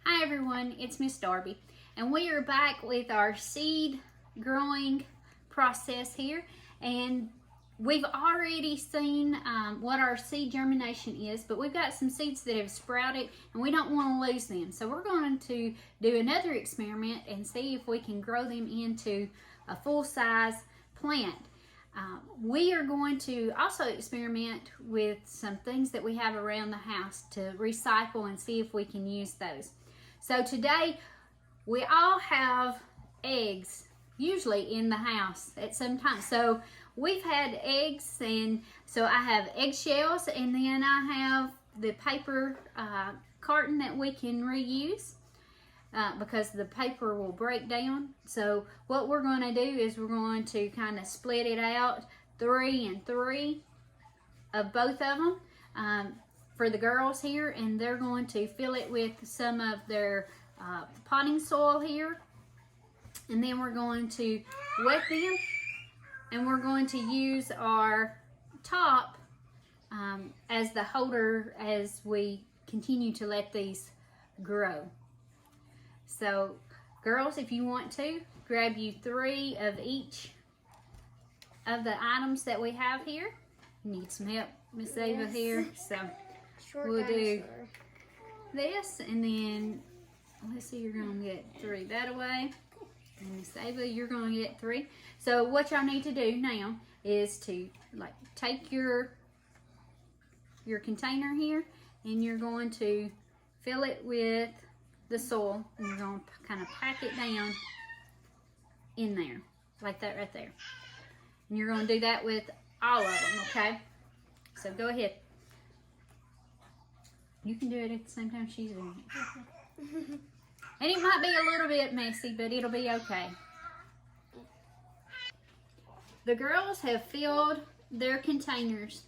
Hi everyone, it's Miss Darby, and we are back with our seed growing process here, and we've already seen what our seed germination is, but we've got some seeds that have sprouted and we don't want to lose them. So we're going to do another experiment and see if we can grow them into a full-size plant. We are going to also experiment with some things that we have around the house to recycle and see if we can use those. So today we all have eggs usually in the house at some time. So we've had eggs, and so I have eggshells, and then I have the paper carton that we can reuse because the paper will break down. So what we're going to do is we're going to kind of split it out 3 and 3 of both of them for the girls here, and they're going to fill it with some of their potting soil here, and then we're going to wet them, and we're going to use our top as the holder as we continue to let these grow. So girls, if you want to, grab you 3 of each of the items that we have here. Need some help, Miss Ava here, so we'll do this, and then let's see, you're gonna get 3 that away, and Miss Ava, you're gonna get 3. So what y'all need to do now is to take your container here, and you're going to fill it with the soil, and you're going to kind of pack it down in there like that right there, and you're going to do that with all of them. Okay, so go ahead. You can do it at the same time she's doing it. And it might be a little bit messy, but it'll be okay. The girls have filled their containers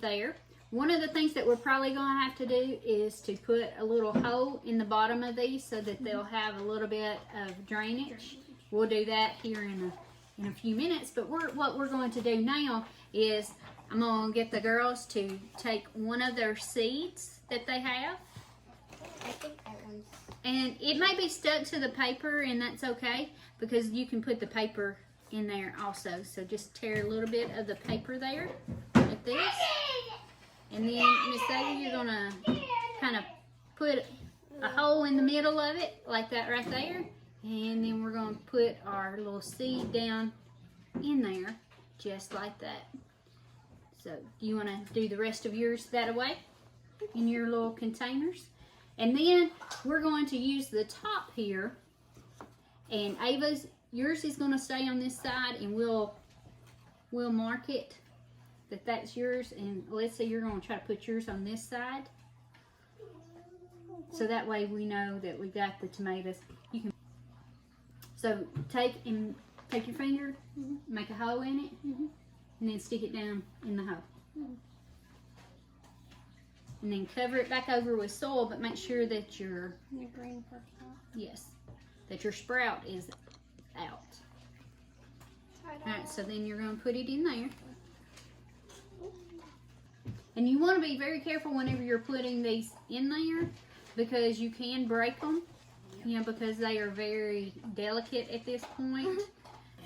there. One of the things that we're probably going to have to do is to put a little hole in the bottom of these so that they'll have a little bit of drainage. We'll do that here in a few minutes, but what we're going to do now is I'm going to get the girls to take one of their seeds that they have. I think that one's... And it may be stuck to the paper, and that's okay, because you can put the paper in there also. So just tear a little bit of the paper there, like this. And then, Miss Ava, you're going to kind of put a hole in the middle of it, like that right there. And then we're going to put our little seed down in there, just like that. So, do you want to do the rest of yours that way in your little containers? And then we're going to use the top here, and Ava's, yours is going to stay on this side, and we'll mark it that that's yours. And let's say you're going to try to put yours on this side, so that way we know that we got the tomatoes. You can, so take your finger, make a hole in it, and then stick it down in the hole. And then cover it back over with soil, but make sure that your green part out. Yes, that your sprout is out. Alright, so then you're going to put it in there. And you want to be very careful whenever you're putting these in there, because you can break them, you know, because they are very delicate at this point.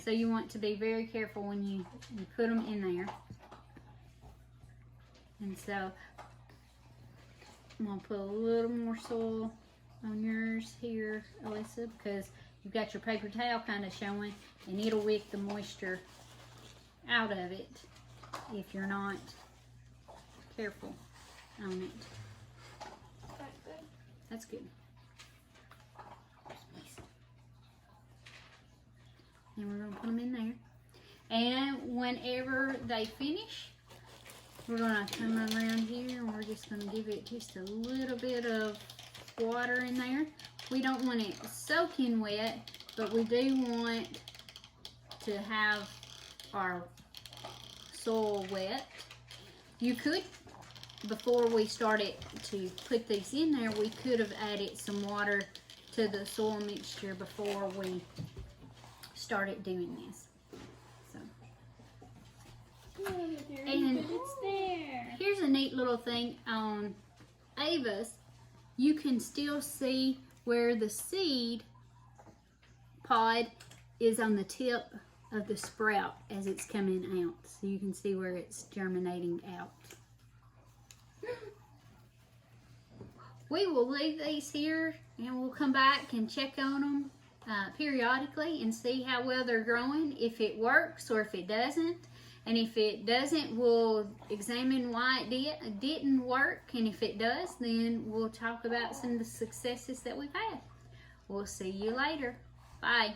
So you want to be very careful when you put them in there. And so I'm going to put a little more soil on yours here, Alyssa, because you've got your paper towel kind of showing, and it'll wick the moisture out of it if you're not careful on it. That's good. And we're going to put them in there. And whenever they finish, we're going to come around here, and we're just going to give it just a little bit of water in there. We don't want it soaking wet, but we do want to have our soil wet. You could, before we started to put these in there, we could have added some water to the soil mixture before we started doing this. And it's there. Here's a neat little thing on Ava's. You can still see where the seed pod is on the tip of the sprout as it's coming out. So you can see where it's germinating out. We will leave these here and we'll come back and check on them periodically and see how well they're growing, if it works or if it doesn't. And if it doesn't, we'll examine why it didn't work. And if it does, then we'll talk about some of the successes that we've had. We'll see you later. Bye.